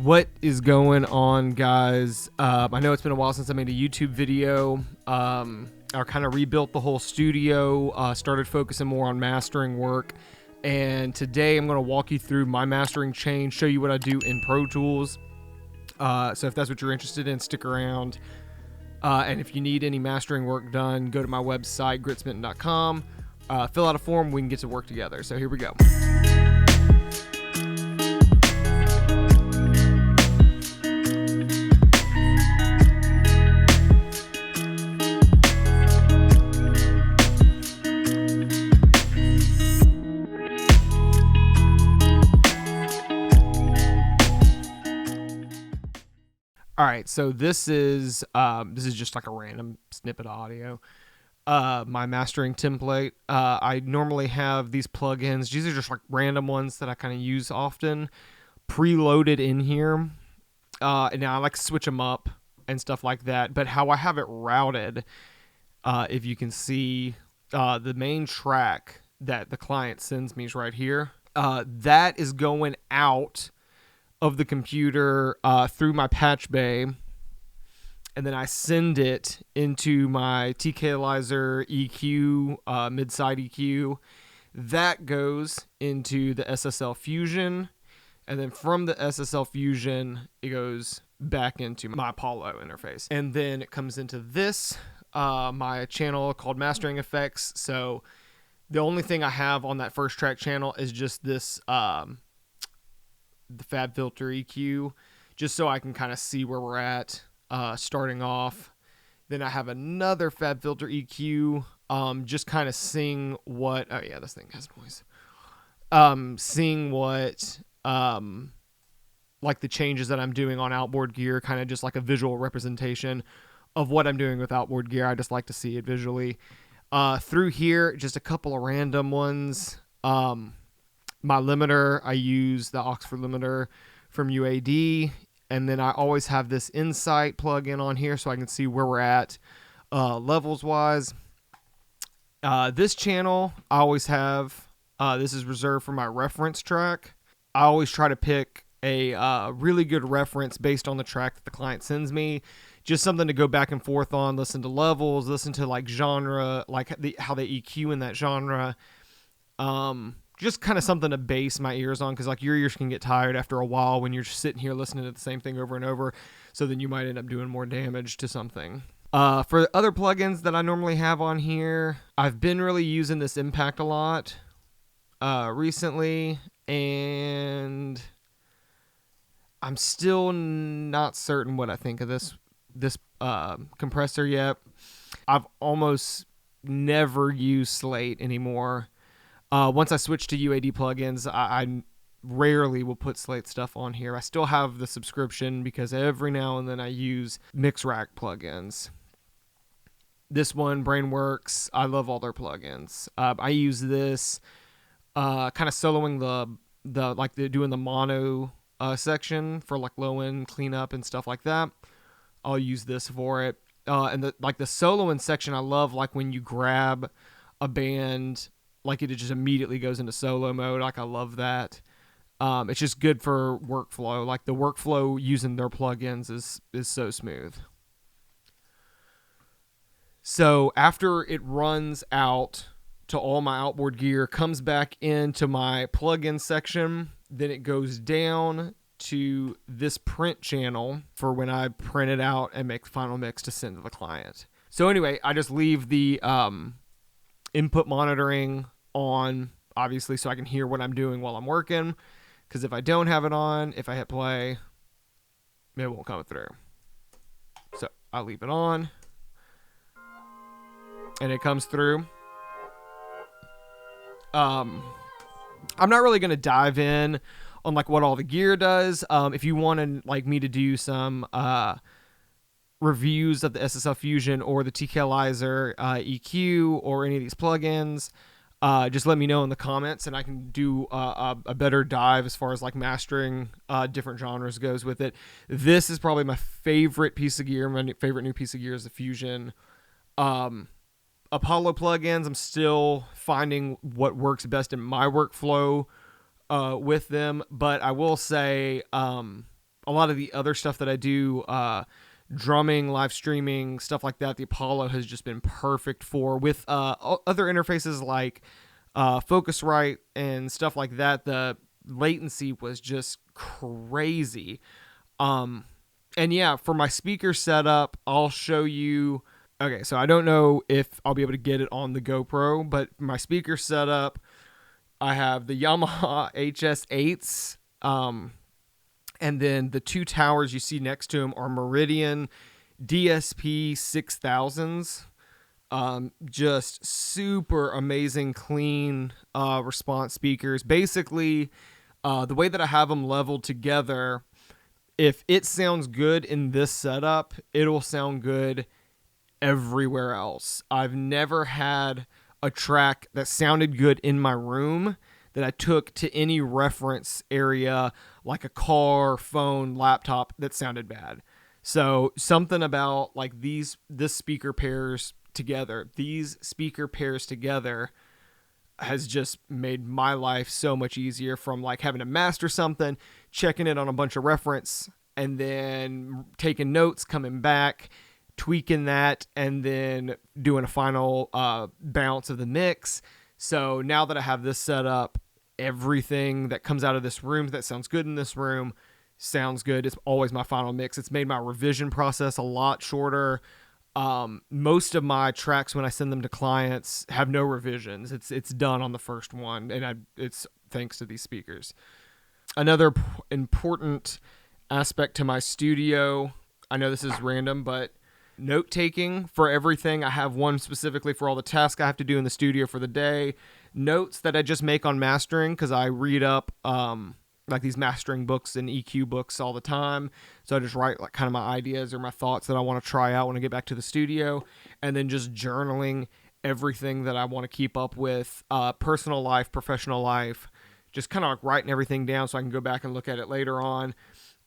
What is going on, guys? I know it's been a while since I made a YouTube video. I kind of rebuilt the whole studio, started focusing more on mastering work, and today I'm going to walk you through my mastering chain, show you what I do in Pro Tools. So if that's what you're interested in, stick around. And if you need any mastering work done, go to my website, gritsmitten.com. Fill out a form, we can get to work together. So here we go. All right, so this is just like a random snippet of audio. My mastering template. I normally have these plugins. These are just like random ones that I kind of use often, preloaded in here. And now I like to switch them up and stuff like that. But how I have it routed, if you can see, the main track that the client sends me is right here. That is going out of the computer through my patch bay, and then I send it into my TK-Alizer EQ, mid-side EQ. That goes into the SSL Fusion, and then from the SSL Fusion, it goes back into my Apollo interface. And then it comes into this, my channel called Mastering Effects. So the only thing I have on that first track channel is just this, the FabFilter EQ, just so I can kind of see where we're at starting off. Then I have another FabFilter EQ, just kind of seeing what, oh yeah, this thing has noise. Seeing what, like the changes that I'm doing on outboard gear, kind of just like a visual representation of what I'm doing with outboard gear. I just like to see it visually. Through here, just a couple of random ones. My limiter, I use the Oxford limiter from UAD, and then I always have this Insight plugin on here so I can see where we're at levels-wise. This channel, I always have, this is reserved for my reference track. I always try to pick a really good reference based on the track that the client sends me. Just something to go back and forth on, listen to levels, listen to like genre, like how they EQ in that genre. Just kind of something to base my ears on, because like your ears can get tired after a while when you're just sitting here listening to the same thing over and over. So then you might end up doing more damage to something. For other plugins that I normally have on here, I've been really using this Impact a lot recently, and I'm still not certain what I think of this compressor yet. I've almost never used Slate anymore. Once I switch to UAD plugins, I rarely will put Slate stuff on here. I still have the subscription because every now and then I use Mixrack plugins. This one, Brainworks, I love all their plugins. I use this kind of soloing doing the mono section for like low end cleanup and stuff like that. I'll use this for it. And the soloing section, I love like when you grab a band, like it just immediately goes into solo mode. Like I love that. It's just good for workflow. Like the workflow using their plugins is so smooth. So after it runs out to all my outboard gear, comes back into my plugin section, then it goes down to this print channel for when I print it out and make the final mix to send to the client. So anyway, I just leave the input monitoring on, obviously, so I can hear what I'm doing while I'm working, because if I don't have it on, if I hit play, it won't come through. So I'll leave it on, and it comes through. I'm not really going to dive in on like what all the gear does. If you want like me to do some reviews of the SSL Fusion or the TK-Alizer EQ or any of these plugins, just let me know in the comments, and I can do a better dive as far as like mastering different genres goes with it. This is probably my favorite piece of gear. My favorite new piece of gear is the Fusion. Apollo plugins, I'm still finding what works best in my workflow with them, but I will say a lot of the other stuff that I do, drumming, live streaming, stuff like that, the Apollo has just been perfect for. With other interfaces like Focusrite and stuff like that, the latency was just crazy. And yeah, for my speaker setup, I'll show you. Okay, so I don't know if I'll be able to get it on the GoPro, but my speaker setup, I have the Yamaha HS8s, and then the two towers you see next to them are Meridian DSP 6000s. Just super amazing, clean response speakers. Basically, the way that I have them leveled together, if it sounds good in this setup, it'll sound good everywhere else. I've never had a track that sounded good in my room that I took to any reference area like a car, phone, laptop that sounded bad. So something about like these speaker pairs together has just made my life so much easier, from like having to master something, checking it on a bunch of reference, and then taking notes, coming back, tweaking that, and then doing a final bounce of the mix. So now that I have this set up, everything that comes out of this room that sounds good in this room sounds good. It's always my final mix. It's made my revision process a lot shorter. Most of my tracks, when I send them to clients, have no revisions. It's done on the first one, and it's thanks to these speakers. Another important aspect to my studio, I know this is random, but note taking for everything. I have one specifically for all the tasks I have to do in the studio for the day. Notes that I just make on mastering, because I read up like these mastering books and EQ books all the time. So I just write like kind of my ideas or my thoughts that I want to try out when I get back to the studio, and then just journaling everything that I want to keep up with, personal life, professional life, just kind of like writing everything down so I can go back and look at it later on.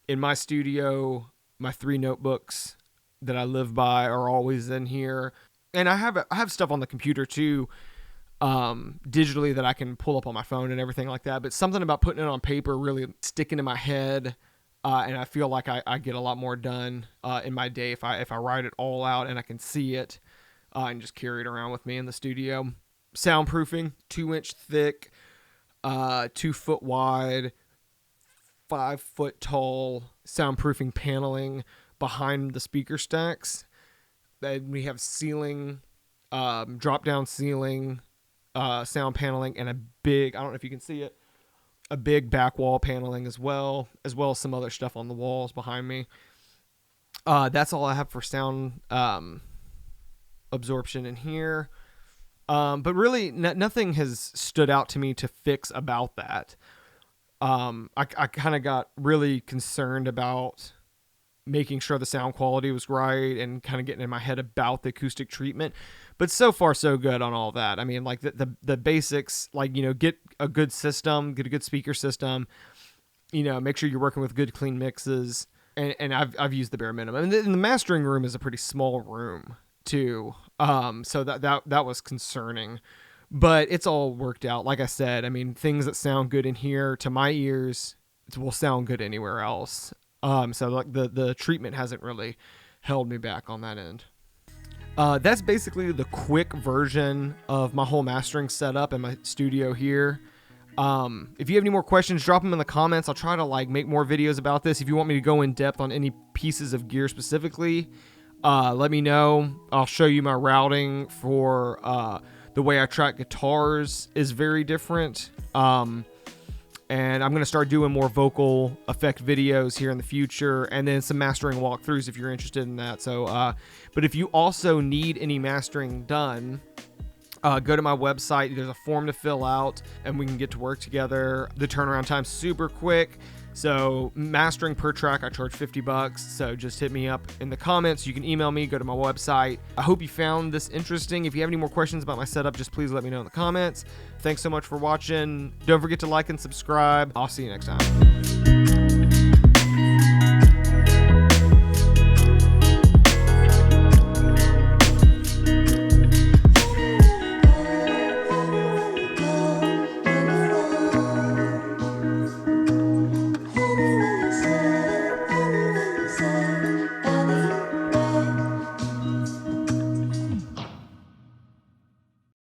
In my studio, my 3 notebooks that I live by are always in here. And I have stuff on the computer too, digitally, that I can pull up on my phone and everything like that. But something about putting it on paper really sticking in my head, and I feel like I get a lot more done in my day if I write it all out and I can see it and just carry it around with me in the studio. Soundproofing, 2-inch thick, 2 foot wide, 5 foot tall soundproofing paneling behind the speaker stacks. Then we have ceiling, drop down ceiling, sound paneling, and a big, I don't know if you can see it, a big back wall paneling as well as some other stuff on the walls behind me. That's all I have for sound absorption in here. But really nothing has stood out to me to fix about that. I kind of got really concerned about making sure the sound quality was right and kind of getting in my head about the acoustic treatment, but so far so good on all that. I mean, like the basics, like, get a good system, get a good speaker system, make sure you're working with good clean mixes. And I've used the bare minimum, and the mastering room is a pretty small room too. So that was concerning, but it's all worked out. Like I said, I mean, things that sound good in here to my ears will sound good anywhere else. So like the treatment hasn't really held me back on that end. That's basically the quick version of my whole mastering setup in my studio here. If you have any more questions, drop them in the comments. I'll try to like make more videos about this. If you want me to go in depth on any pieces of gear specifically, let me know. I'll show you my routing for the way I track guitars is very different. And I'm going to start doing more vocal effect videos here in the future, and then some mastering walkthroughs if you're interested in that. So, but if you also need any mastering done, go to my website. There's a form to fill out, and we can get to work together. The turnaround time's super quick. So mastering per track, I charge $50. So just hit me up in the comments. You can email me, go to my website. I hope you found this interesting. If you have any more questions about my setup, just please let me know in the comments. Thanks so much for watching. Don't forget to like and subscribe. I'll see you next time.